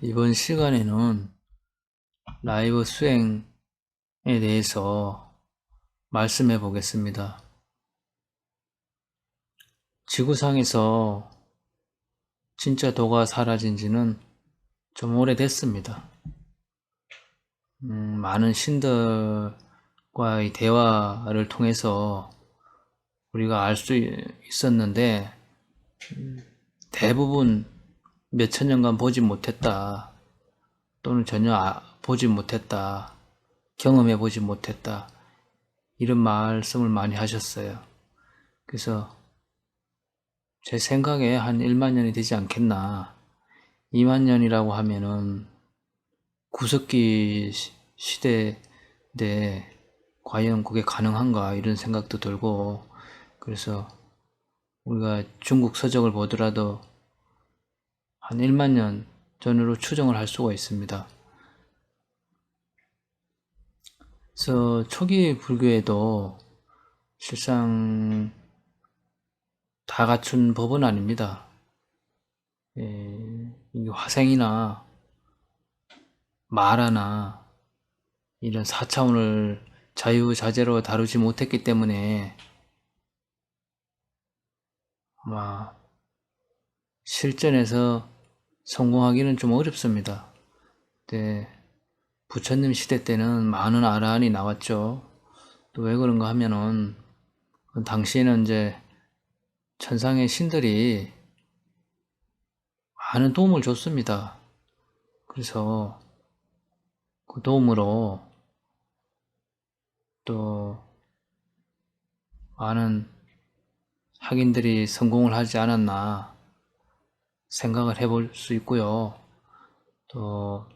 이번 시간에는 라이브 수행에 대해서 말씀해 보겠습니다. 지구상에서 진짜 도가 사라진 지는 좀 오래됐습니다. 많은 신들과의 대화를 통해서 우리가 알 수 있었는데 대부분 몇천 년간 보지 못했다, 또는 전혀 보지 못했다, 경험해 보지 못했다, 이런 말씀을 많이 하셨어요. 그래서 제 생각에 한 1만 년이 되지 않겠나. 2만 년이라고 하면은 구석기 시대인데 과연 그게 가능한가, 이런 생각도 들고, 그래서 우리가 중국 서적을 보더라도 한 1만 년 전으로 추정을 할 수가 있습니다. 그래서 초기 불교에도 실상 다 갖춘 법은 아닙니다. 화생이나 마라나 이런 4차원을 자유자재로 다루지 못했기 때문에 아마 실전에서 성공하기는 좀 어렵습니다. 네, 부처님 시대 때는 많은 아라한이 나왔죠. 또 왜 그런가 하면은 당시에는 이제 천상의 신들이 많은 도움을 줬습니다. 그래서 그 도움으로 또 많은 학인들이 성공을 하지 않았나 생각을 해볼 수 있고요. 또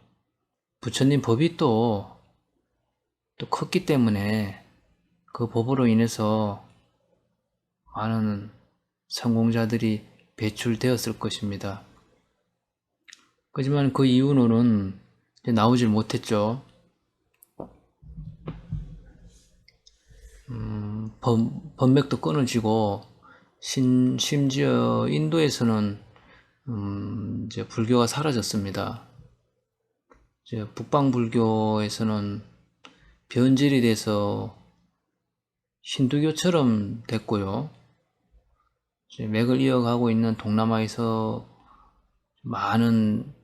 부처님 법이 또 컸기 때문에 그 법으로 인해서 많은 성공자들이 배출되었을 것입니다. 하지만 그 이후로는 나오질 못했죠. 법맥도 끊어지고, 심지어 인도에서는 이제 불교가 사라졌습니다. 이제 북방 불교에서는 변질이 돼서 힌두교처럼 됐고요. 이제 맥을 이어가고 있는 동남아에서 많은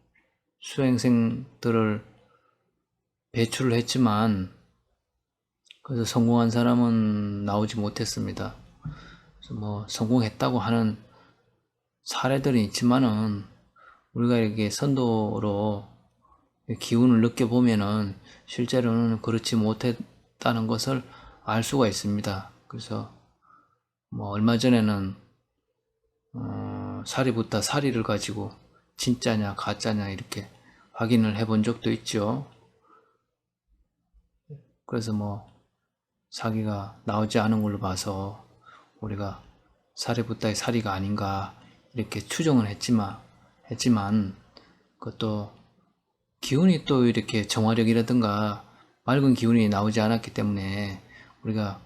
수행생들을 배출을 했지만, 그래서 성공한 사람은 나오지 못했습니다. 그래서 뭐 성공했다고 하는 사례들은 있지만은 우리가 이렇게 선도로 기운을 느껴보면은 실제로는 그렇지 못했다는 것을 알 수가 있습니다. 그래서 뭐 얼마 전에는 사리부타 사리를 가지고 진짜냐 가짜냐 이렇게 확인을 해본 적도 있죠. 그래서 뭐 사기가 나오지 않은 걸로 봐서 우리가 사리부타의 사리가 아닌가 이렇게 추정을 했지만 그것도 기운이 또 이렇게 정화력이라든가 맑은 기운이 나오지 않았기 때문에 우리가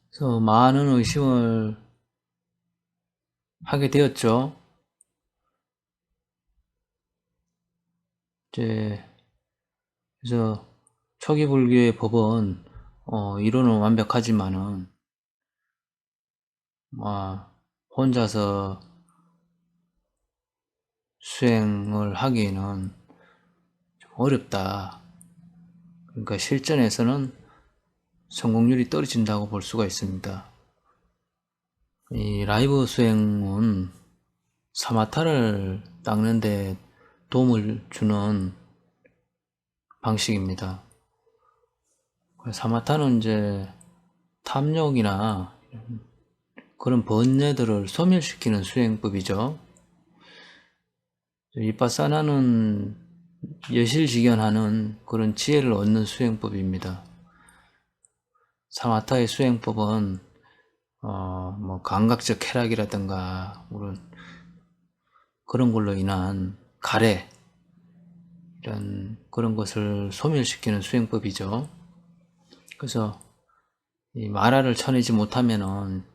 그래서 많은 의심을 하게 되었죠. 이제 그래서 초기 불교의 법은 이론은 완벽하지만은 혼자서 수행을 하기에는 좀 어렵다. 그러니까 실전에서는 성공률이 떨어진다고 볼 수가 있습니다. 이 라이브 수행은 사마타를 닦는 데 도움을 주는 방식입니다. 사마타는 이제 탐욕이나 그런 번뇌들을 소멸시키는 수행법이죠. 이빠사나는 여실직연하는 그런 지혜를 얻는 수행법입니다. 사마타의 수행법은 뭐 감각적 쾌락이라든가 그런 걸로 인한 가래, 이런 그런 것을 소멸시키는 수행법이죠. 그래서 이 마라를 쳐내지 못하면은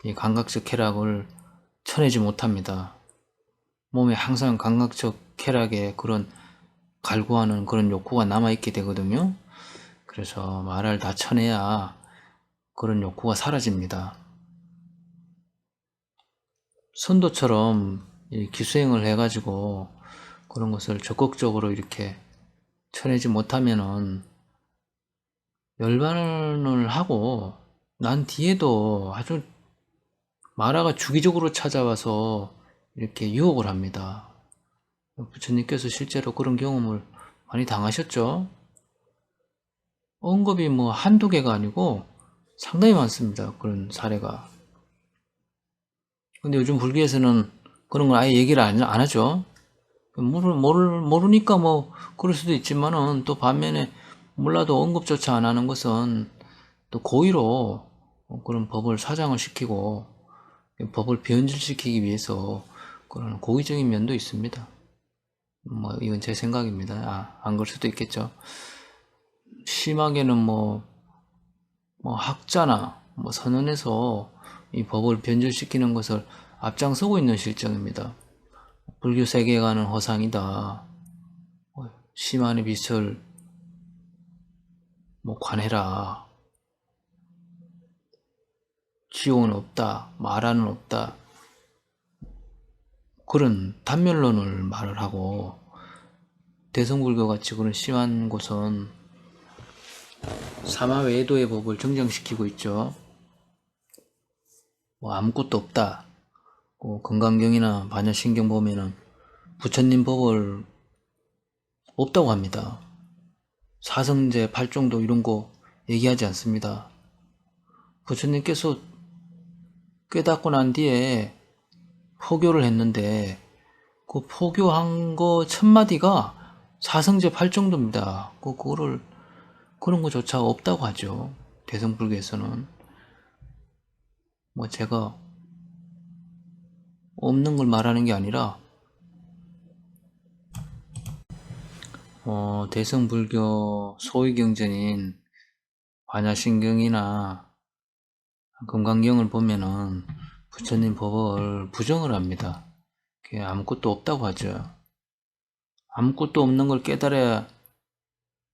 이 감각적 쾌락을 쳐내지 못합니다. 몸에 항상 감각적 쾌락의 그런 갈구하는 그런 욕구가 남아있게 되거든요. 그래서 말을 다 쳐내야 그런 욕구가 사라집니다. 선도처럼 기수행을 해가지고 그런 것을 적극적으로 이렇게 쳐내지 못하면은 열반을 하고 난 뒤에도 아주 마라가 주기적으로 찾아와서 이렇게 유혹을 합니다. 부처님께서 실제로 그런 경험을 많이 당하셨죠? 언급이 뭐 한두 개가 아니고 상당히 많습니다. 그런 사례가. 근데 요즘 불교에서는 그런 걸 아예 얘기를 안 하죠. 모르니까 뭐 그럴 수도 있지만은 또 반면에 몰라도 언급조차 안 하는 것은 또 고의로 그런 법을 사장을 시키고 법을 변질시키기 위해서 그런 고의적인 면도 있습니다. 뭐 이건 제 생각입니다. 안 그럴 수도 있겠죠. 심하게는 뭐 학자나 뭐 선언에서 이 법을 변질시키는 것을 앞장서고 있는 실정입니다. 불교 세계관은 허상이다. 심한의 빛을 관해라. 지옥은 없다. 마라는 없다. 그런 단멸론을 말을 하고 대성불교 같이 그런 심한 곳은 사마외도의 법을 정정시키고 있죠. 아무것도 없다. 건강경이나 반야신경 보면은 부처님 법을 없다고 합니다. 사성제, 팔종도 이런 거 얘기하지 않습니다. 부처님께서 깨닫고 난 뒤에 포교를 했는데 그 포교한 거 첫마디가 사성제, 팔종도입니다. 그거를 그런 거조차 없다고 하죠. 대성불교에서는. 제가 없는 걸 말하는 게 아니라 대성불교 소위 경전인 반야신경이나 금강경을 보면은 부처님 법을 부정을 합니다. 그게 아무것도 없다고 하죠. 아무것도 없는 걸 깨달아야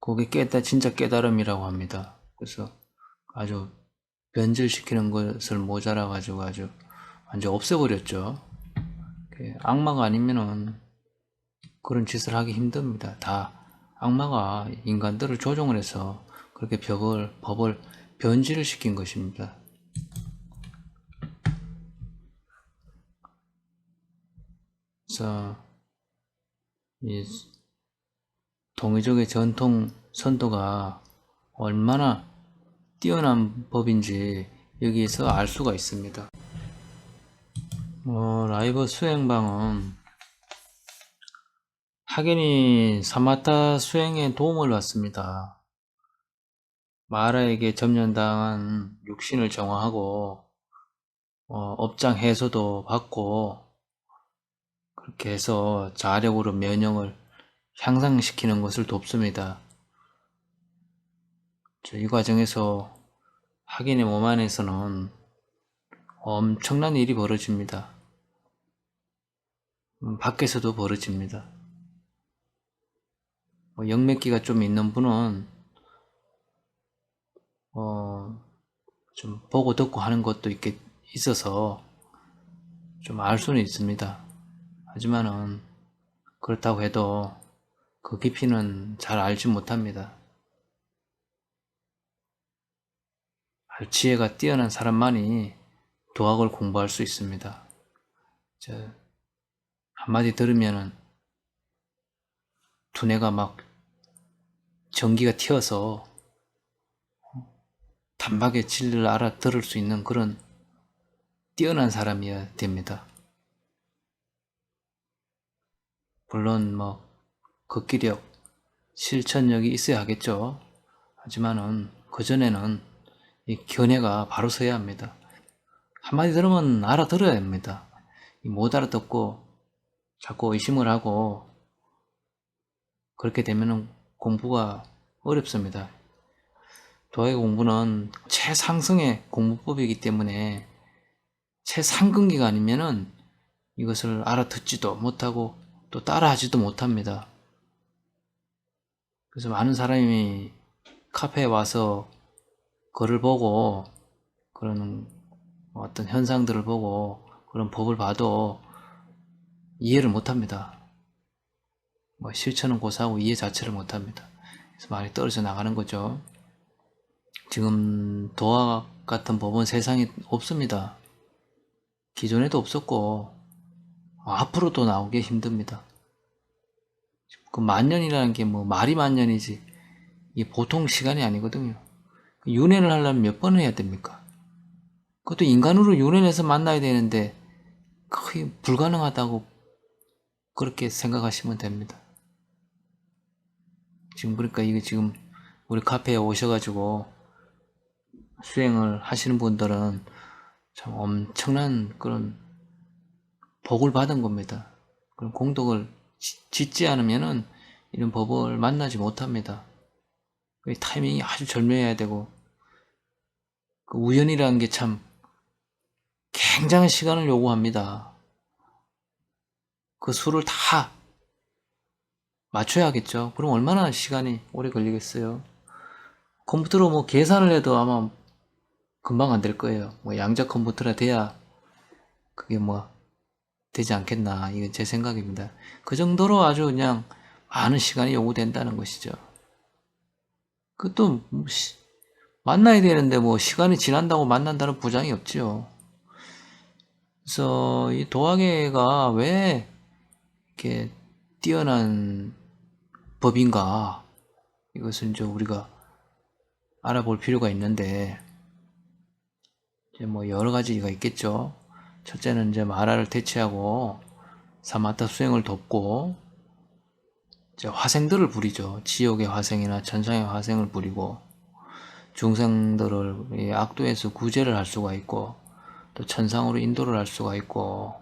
그게 진짜 깨달음이라고 합니다. 그래서 아주 변질시키는 것을 모자라가지고 아주 완전 없애버렸죠. 악마가 아니면은 그런 짓을 하기 힘듭니다. 다 악마가 인간들을 조종을 해서 그렇게 법을 변질을 시킨 것입니다. 그래서 이 동이족의 전통 선도가 얼마나 뛰어난 법인지 여기에서 알 수가 있습니다. 라이브 수행방은 하겐이 사마타 수행에 도움을 받습니다. 마라에게 점령당한 육신을 정화하고 업장 해소도 받고 그렇게 해서 자력으로 면역을 향상시키는 것을 돕습니다. 이 과정에서 하겐의 몸 안에서는 엄청난 일이 벌어집니다. 밖에서도 벌어집니다. 영맥기가 좀 있는 분은 좀 보고 듣고 하는 것도 있어서 좀 알 수는 있습니다. 하지만은 그렇다고 해도 그 깊이는 잘 알지 못합니다. 지혜가 뛰어난 사람만이 도학을 공부할 수 있습니다. 한마디 들으면은 두뇌가 막 전기가 튀어서 단박에 진리를 알아들을 수 있는 그런 뛰어난 사람이어야 됩니다. 물론 극기력, 실천력이 있어야 하겠죠. 하지만은 그전에는 이 견해가 바로 서야 합니다. 한마디 들으면 알아들어야 합니다. 못 알아듣고 자꾸 의심을 하고 그렇게 되면 공부가 어렵습니다. 도학의 공부는 최상승의 공부법이기 때문에 최상근기가 아니면은 이것을 알아듣지도 못하고 또 따라하지도 못합니다. 그래서 많은 사람이 카페에 와서 글을 보고 그런 어떤 현상들을 보고 그런 법을 봐도 이해를 못합니다. 실천은 고사하고 이해 자체를 못합니다. 그래서 많이 떨어져 나가는 거죠. 지금 도학 같은 법은 세상에 없습니다. 기존에도 없었고 앞으로도 나오기 힘듭니다. 그 만년이라는 게 말이 만년이지 이게 보통 시간이 아니거든요. 윤회를 하려면 몇 번을 해야 됩니까? 그것도 인간으로 윤회해서 만나야 되는데 거의 불가능하다고 그렇게 생각하시면 됩니다. 지금 그러니까 이게 지금 우리 카페에 오셔가지고 수행을 하시는 분들은 참 엄청난 그런 복을 받은 겁니다. 그런 공덕을 짓지 않으면은 이런 법을 만나지 못합니다. 타이밍이 아주 절묘해야 되고 그 우연이라는 게 참 굉장한 시간을 요구합니다. 그 수를 다 맞춰야겠죠. 그럼 얼마나 시간이 오래 걸리겠어요. 컴퓨터로 계산을 해도 아마 금방 안 될 거예요. 양자 컴퓨터라 돼야 그게 되지 않겠나. 이건 제 생각입니다. 그 정도로 아주 그냥 많은 시간이 요구된다는 것이죠. 그것도 만나야 되는데 시간이 지난다고 만난다는 보장이 없죠. 그래서 이 도화계가 왜 이렇게 뛰어난 법인가, 이것을 이제 우리가 알아볼 필요가 있는데, 이제 여러 가지가 있겠죠. 첫째는 이제 마라를 퇴치하고 사마타 수행을 돕고 이제 화생들을 부리죠. 지옥의 화생이나 천상의 화생을 부리고 중생들을 악도에서 구제를 할 수가 있고 또 천상으로 인도를 할 수가 있고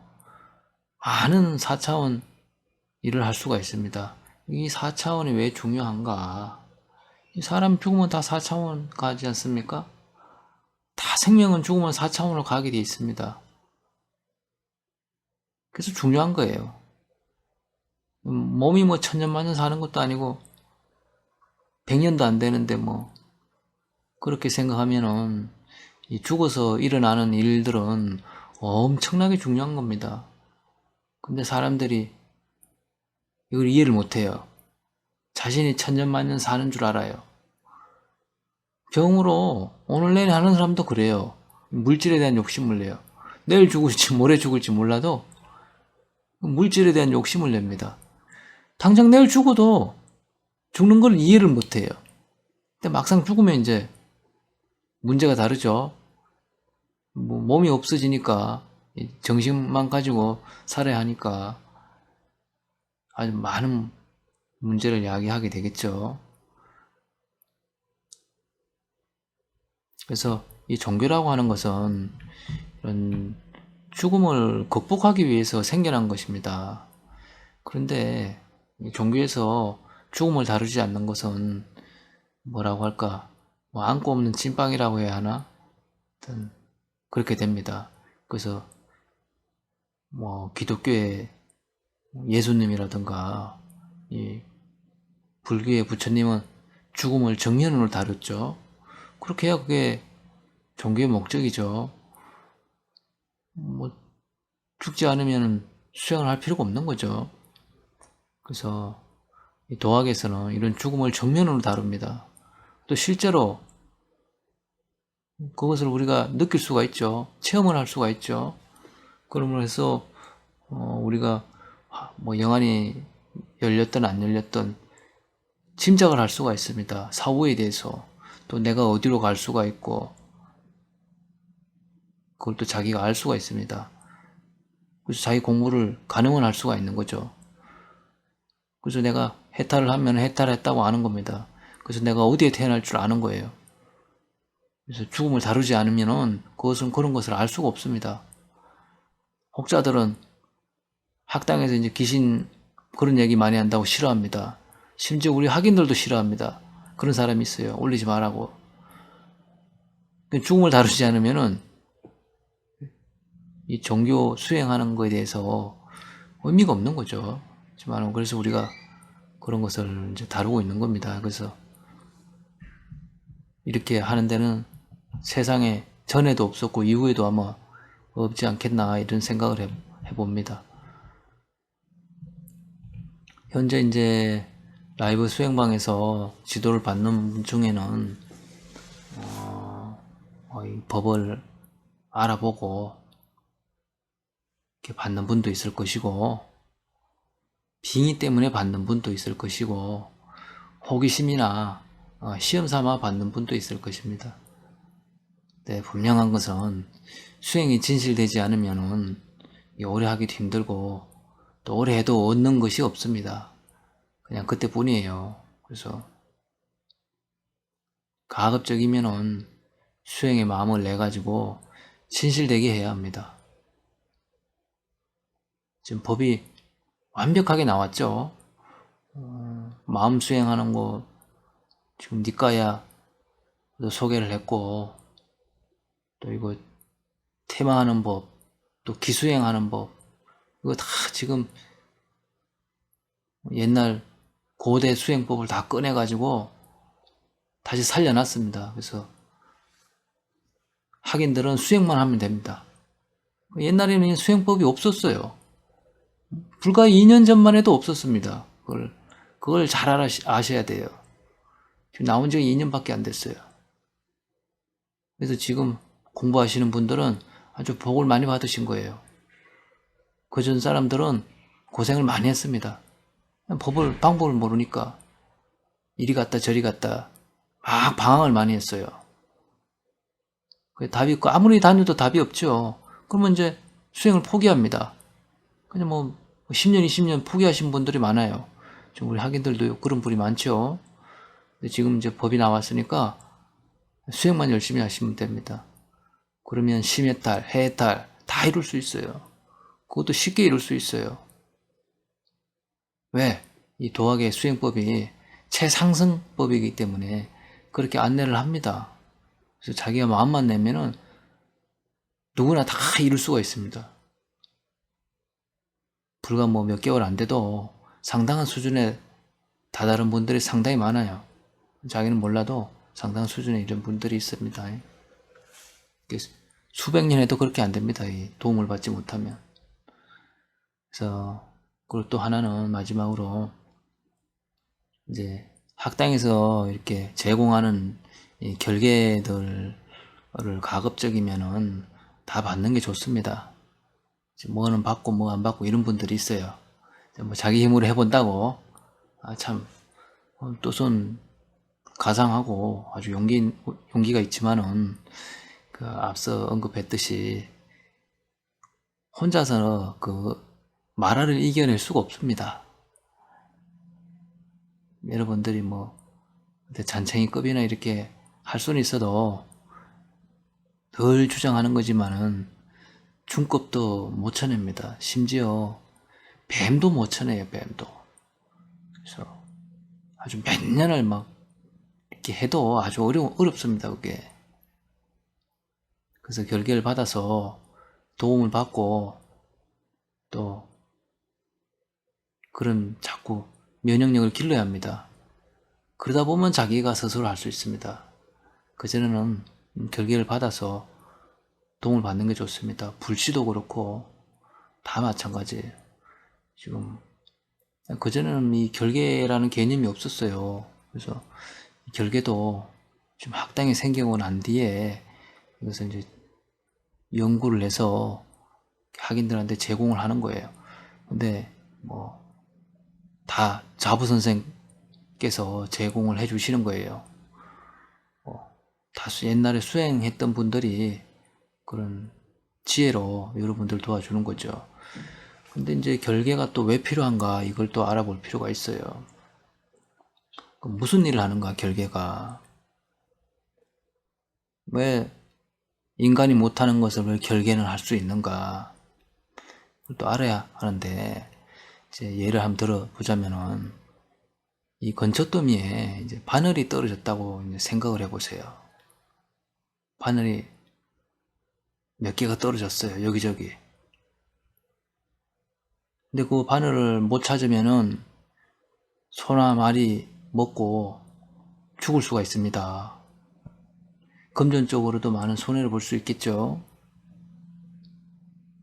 많은 4차원 일을 할 수가 있습니다. 이 4차원이 왜 중요한가? 이 사람 죽으면 다 4차원 가지 않습니까? 다 생명은 죽으면 4차원으로 가게 돼 있습니다. 그래서 중요한 거예요. 몸이 1000년 만년 사는 것도 아니고 100년도 안 되는데 그렇게 생각하면은 이 죽어서 일어나는 일들은 엄청나게 중요한 겁니다. 근데 사람들이 이걸 이해를 못해요. 자신이 1000년 만년 사는 줄 알아요. 병으로 오늘 내일 하는 사람도 그래요. 물질에 대한 욕심을 내요. 내일 죽을지 모레 죽을지 몰라도 물질에 대한 욕심을 냅니다. 당장 내일 죽어도 죽는 걸 이해를 못해요. 근데 막상 죽으면 이제 문제가 다르죠. 몸이 없어지니까 정신만 가지고 살아야 하니까 아주 많은 문제를 야기하게 되겠죠. 그래서 이 종교라고 하는 것은 이런 죽음을 극복하기 위해서 생겨난 것입니다. 그런데 종교에서 죽음을 다루지 않는 것은 뭐라고 할까? 안고 없는 찐빵이라고 해야 하나? 하여튼 그렇게 됩니다. 그래서 기독교의 예수님이라든가 이 불교의 부처님은 죽음을 정면으로 다뤘죠. 그렇게 해야 그게 종교의 목적이죠. 죽지 않으면 수행을 할 필요가 없는 거죠. 그래서 이 도학에서는 이런 죽음을 정면으로 다룹니다. 또 실제로 그것을 우리가 느낄 수가 있죠. 체험을 할 수가 있죠. 그러므로 해서 우리가 영안이 열렸든 안 열렸든 짐작을 할 수가 있습니다. 사후에 대해서. 또 내가 어디로 갈 수가 있고 그걸 또 자기가 알 수가 있습니다. 그래서 자기 공부를 가능은 할 수가 있는 거죠. 그래서 내가 해탈을 하면 해탈했다고 아는 겁니다. 그래서 내가 어디에 태어날 줄 아는 거예요. 그래서 죽음을 다루지 않으면은 그것은 그런 것을 알 수가 없습니다. 혹자들은 학당에서 이제 귀신 그런 얘기 많이 한다고 싫어합니다. 심지어 우리 학인들도 싫어합니다. 그런 사람이 있어요. 올리지 말라고. 죽음을 다루지 않으면은 이 종교 수행하는 거에 대해서 의미가 없는 거죠. 하지만 그래서 우리가 그런 것을 이제 다루고 있는 겁니다. 그래서 이렇게 하는 데는 세상에 전에도 없었고 이후에도 아마 없지 않겠나 이런 생각을 해봅니다. 현재 이제 라이브 수행방에서 지도를 받는 분 중에는 이 법을 알아보고 이렇게 받는 분도 있을 것이고 빙의 때문에 받는 분도 있을 것이고 호기심이나 시험 삼아 받는 분도 있을 것입니다. 네, 분명한 것은 수행이 진실되지 않으면 오래 하기도 힘들고 또 오래 해도 얻는 것이 없습니다. 그냥 그때뿐이에요. 그래서 가급적이면은 수행의 마음을 내가지고 진실되게 해야 합니다. 지금 법이 완벽하게 나왔죠. 마음 수행하는 거 지금 니까야 소개를 했고 또 이거 테마하는 법, 또 기수행하는 법 이거 다 지금 옛날 고대 수행법을 다 꺼내가지고 다시 살려놨습니다. 그래서 학인들은 수행만 하면 됩니다. 옛날에는 수행법이 없었어요. 불과 2년 전만 해도 없었습니다. 그걸 잘 아셔야 돼요. 지금 나온 지 2년밖에 안 됐어요. 그래서 지금 공부하시는 분들은 아주 복을 많이 받으신 거예요. 그전 사람들은 고생을 많이 했습니다. 방법을 모르니까 이리 갔다 저리 갔다 막 방황을 많이 했어요. 답이 없고 아무리 다녀도 답이 없죠. 그러면 이제 수행을 포기합니다. 그냥 뭐 10년, 20년 포기하신 분들이 많아요. 지금 우리 학인들도 그런 분이 많죠. 근데 지금 이제 법이 나왔으니까 수행만 열심히 하시면 됩니다. 그러면 심해탈, 해탈 다 이룰 수 있어요. 그것도 쉽게 이룰 수 있어요. 왜? 이 도학의 수행법이 최상승법이기 때문에 그렇게 안내를 합니다. 그래서 자기가 마음만 내면은 누구나 다 이룰 수가 있습니다. 불과 뭐 몇 개월 안 돼도 상당한 수준에 다다른 분들이 상당히 많아요. 자기는 몰라도 상당한 수준에 이런 분들이 있습니다. 수백 년 해도 그렇게 안 됩니다. 도움을 받지 못하면. 그래서 그리고 또 하나는 마지막으로 이제 학당에서 이렇게 제공하는 이 결계들을 가급적이면은 다 받는 게 좋습니다. 뭐는 받고 뭐 안 받고 이런 분들이 있어요. 뭐 자기 힘으로 해본다고 참 또선 가상하고 아주 용기가 있지만은 그 앞서 언급했듯이 혼자서 그 마라를 이겨낼 수가 없습니다. 여러분들이 뭐 잔챙이급이나 이렇게 할 수는 있어도 덜 주장하는 거지만은 중급도 못 쳐냅니다. 심지어 뱀도 못 쳐내요. 뱀도. 그래서 아주 몇 년을 막 이렇게 해도 아주 어렵습니다. 그게. 그래서 결계를 받아서 도움을 받고 또 그런 자꾸 면역력을 길러야 합니다. 그러다 보면 자기가 스스로 할 수 있습니다. 그전에는 결계를 받아서 도움을 받는 게 좋습니다. 불시도 그렇고 다 마찬가지예요. 지금 그전에는 이 결계라는 개념이 없었어요. 그래서 결계도 좀 학당이 생기고 난 뒤에 이것을 이제 연구를 해서 학인들한테 제공을 하는 거예요. 근데 뭐 다 자부 선생께서 제공을 해주시는 거예요. 다수 옛날에 수행했던 분들이 그런 지혜로 여러분들 도와주는 거죠. 근데 이제 결계가 또 왜 필요한가 이걸 또 알아볼 필요가 있어요. 무슨 일을 하는가 결계가. 왜 인간이 못하는 것을 왜 결계는 할 수 있는가. 그걸 또 알아야 하는데 이제 예를 한번 들어보자면은 이 건초더미에 이제 바늘이 떨어졌다고 이제 생각을 해보세요. 바늘이 몇 개가 떨어졌어요. 여기저기. 근데 그 바늘을 못 찾으면은 소나 말이 먹고 죽을 수가 있습니다. 금전적으로도 많은 손해를 볼 수 있겠죠.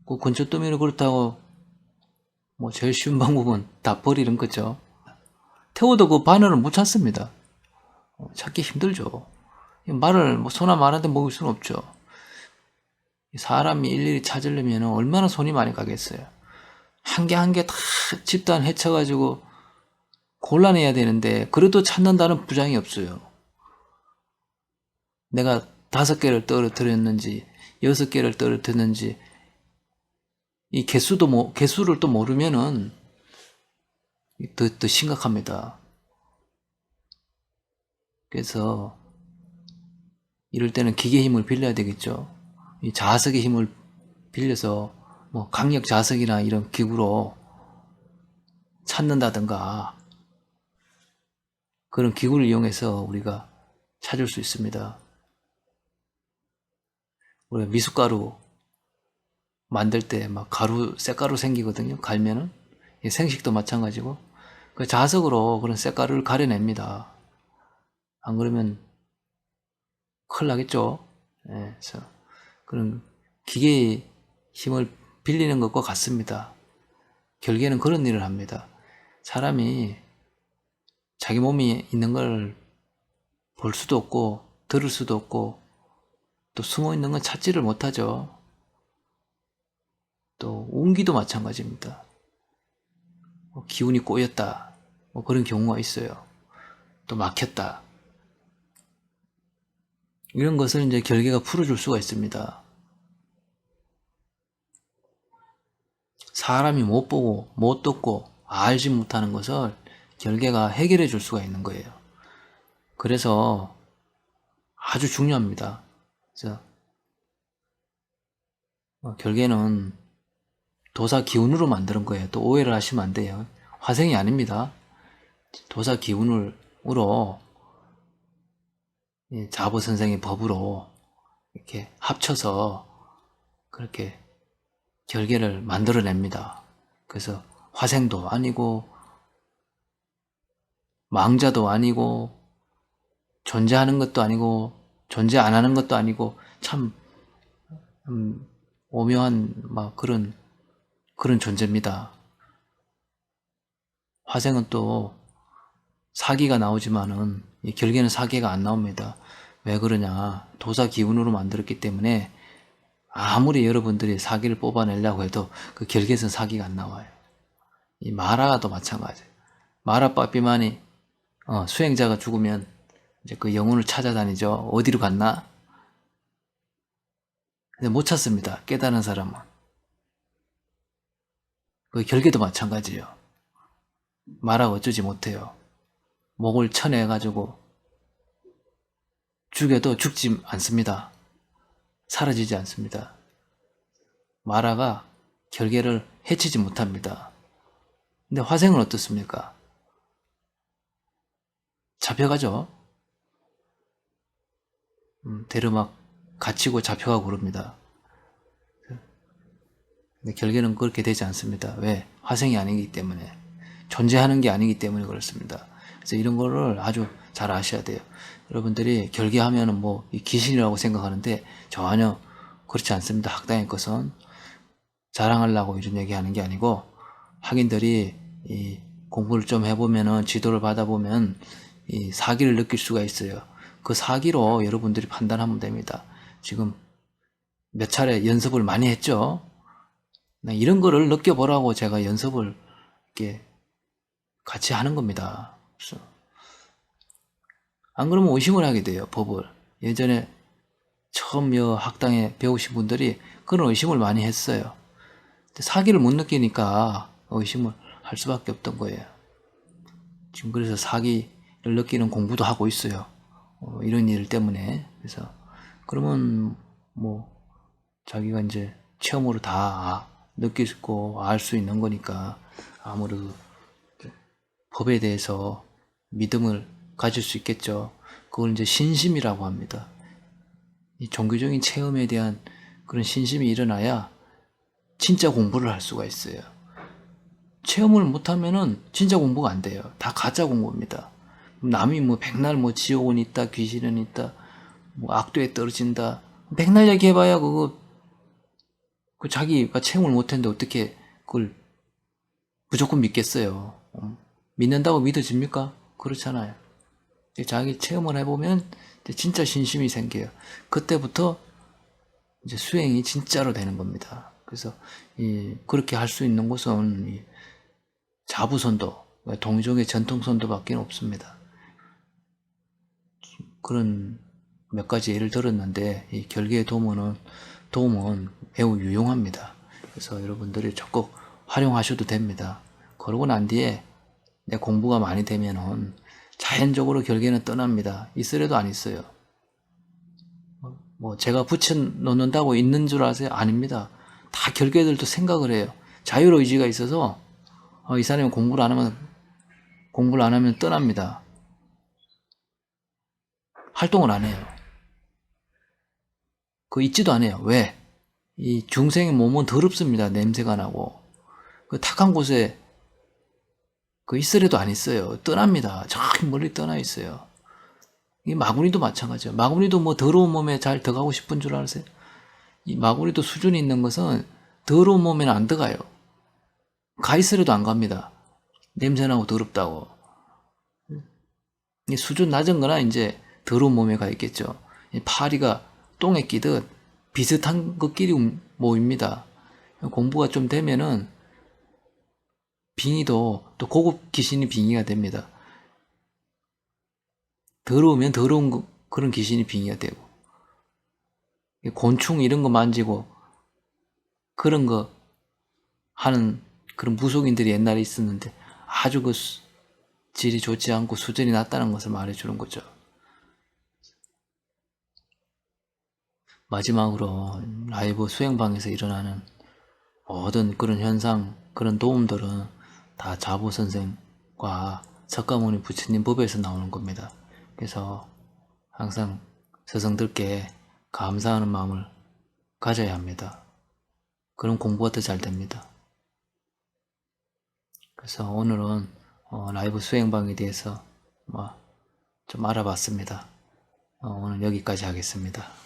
그 건초더미를 그렇다고 뭐 제일 쉬운 방법은 다 버리는 거죠. 태워도 그 바늘을 못 찾습니다. 찾기 힘들죠. 말을 뭐 소나 말한테 먹을 수는 없죠. 사람이 일일이 찾으려면 얼마나 손이 많이 가겠어요. 한 개 한 개 다 집단 헤쳐가지고 골라내야 되는데 그래도 찾는다는 부장이 없어요. 내가 5개를 떨어뜨렸는지 6개를 떨어뜨렸는지 이 개수를 또 모르면은 더 심각합니다. 그래서 이럴 때는 기계 힘을 빌려야 되겠죠. 이 자석의 힘을 빌려서 뭐 강력 자석이나 이런 기구로 찾는다든가 그런 기구를 이용해서 우리가 찾을 수 있습니다. 우리가 미숫가루 만들 때 막 쇳가루 생기거든요. 갈면은 생식도 마찬가지고 그 자석으로 그런 쇳가루를 가려냅니다. 안 그러면 큰일 나겠죠. 그래서 그런 기계의 힘을 빌리는 것과 같습니다. 결계는 그런 일을 합니다. 사람이 자기 몸이 있는 걸 볼 수도 없고 들을 수도 없고 또 숨어 있는 건 찾지를 못하죠. 또 운기도 마찬가지입니다. 기운이 꼬였다. 뭐 그런 경우가 있어요. 또 막혔다. 이런 것을 이제 결계가 풀어줄 수가 있습니다. 사람이 못 보고 못 듣고 알지 못하는 것을 결계가 해결해 줄 수가 있는 거예요. 그래서 아주 중요합니다. 그래서 결계는 도사 기운으로 만드는 거예요. 또 오해를 하시면 안 돼요. 화생이 아닙니다. 도사 기운으로 자보 선생의 법으로 이렇게 합쳐서 그렇게 결계를 만들어냅니다. 그래서 화생도 아니고 망자도 아니고 존재하는 것도 아니고 존재 안 하는 것도 아니고 참 오묘한 막 그런 존재입니다. 화생은 또 사기가 나오지만은 이 결계는 사기가 안 나옵니다. 왜 그러냐? 도사 기운으로 만들었기 때문에 아무리 여러분들이 사기를 뽑아내려고 해도 그 결계에서 사기가 안 나와요. 이 마라도 마찬가지예요. 마라 빠삐만이 수행자가 죽으면 이제 그 영혼을 찾아다니죠. 어디로 갔나? 근데 못 찾습니다. 깨달은 사람은. 그 결계도 마찬가지예요. 마라가 어쩌지 못해요. 목을 쳐내가지고 죽여도 죽지 않습니다. 사라지지 않습니다. 마라가 결계를 해치지 못합니다. 근데 화생은 어떻습니까? 잡혀가죠. 대르막 갇히고 잡혀가고 그럽니다. 근데 결계는 그렇게 되지 않습니다. 왜? 화생이 아니기 때문에. 존재하는 게 아니기 때문에 그렇습니다. 그래서 이런 거를 아주 잘 아셔야 돼요. 여러분들이 결계하면은 뭐 귀신이라고 생각하는데 전혀 그렇지 않습니다. 학당의 것은 자랑하려고 이런 얘기하는 게 아니고 학인들이 이 공부를 좀 해보면은 지도를 받아보면 이 사기를 느낄 수가 있어요. 그 사기로 여러분들이 판단하면 됩니다. 지금 몇 차례 연습을 많이 했죠. 이런 거를 느껴보라고 제가 연습을 이렇게 같이 하는 겁니다. 그래서 안 그러면 의심을 하게 돼요. 법을. 예전에 처음 학당에 배우신 분들이 그런 의심을 많이 했어요. 사기를 못 느끼니까 의심을 할 수밖에 없던 거예요. 지금 그래서 사기를 느끼는 공부도 하고 있어요. 이런 일 때문에. 그래서 그러면 뭐 자기가 이제 체험으로 다 느끼고 알 수 있는 거니까 아무래도 법에 대해서 믿음을 가질 수 있겠죠. 그걸 이제 신심이라고 합니다. 이 종교적인 체험에 대한 그런 신심이 일어나야 진짜 공부를 할 수가 있어요. 체험을 못하면은 진짜 공부가 안 돼요. 다 가짜 공부입니다. 남이 뭐 백날 뭐 지옥은 있다, 귀신은 있다, 뭐 악도에 떨어진다. 백날 얘기해봐야 그거 그 자기가 체험을 못했는데 어떻게 그걸 무조건 믿겠어요. 믿는다고 믿어집니까? 그렇잖아요. 자기 체험을 해보면 진짜 신심이 생겨요. 그때부터 이제 수행이 진짜로 되는 겁니다. 그래서 그렇게 할 수 있는 곳은 자부선도, 동종의 전통선도밖에 없습니다. 그런 몇 가지 예를 들었는데 이 결계의 도움은 매우 유용합니다. 그래서 여러분들이 적극 활용하셔도 됩니다. 그러고 난 뒤에 내 공부가 많이 되면은 자연적으로 결계는 떠납니다. 있으려도 안 있어요. 뭐 제가 붙여놓는다고 있는 줄 아세요? 아닙니다. 다 결계들도 생각을 해요. 자율의지가 있어서 이 사람이 공부를 안 하면 떠납니다. 활동을 안 해요. 그 있지도 않아요. 왜? 이 중생의 몸은 더럽습니다. 냄새가 나고. 그 탁한 곳에 그 있으려도 안 있어요. 떠납니다. 저기 멀리 떠나 있어요. 이 마구니도 마찬가지예요. 마구니도 뭐 더러운 몸에 잘 들어가고 싶은 줄 아세요? 이 마구니도 수준이 있는 것은 더러운 몸에는 안 들어가요. 가 있으려도 안 갑니다. 냄새나고 더럽다고. 이 수준 낮은 거나 이제 더러운 몸에 가 있겠죠. 이 파리가 똥에 끼듯 비슷한 것끼리 모입니다. 공부가 좀 되면은 빙의도 또 고급 귀신이 빙의가 됩니다. 더러우면 더러운 그런 귀신이 빙의가 되고 곤충 이런 거 만지고 그런 거 하는 그런 무속인들이 옛날에 있었는데 아주 그 질이 좋지 않고 수준이 낮다는 것을 말해주는 거죠. 마지막으로 라이브 수행방에서 일어나는 모든 그런 현상, 그런 도움들은 다 자보선생과 석가모니 부처님 법에서 나오는 겁니다. 그래서 항상 스승들께 감사하는 마음을 가져야 합니다. 그럼 공부가 더 잘 됩니다. 그래서 오늘은 라이브 수행방에 대해서 좀 알아봤습니다. 오늘 여기까지 하겠습니다.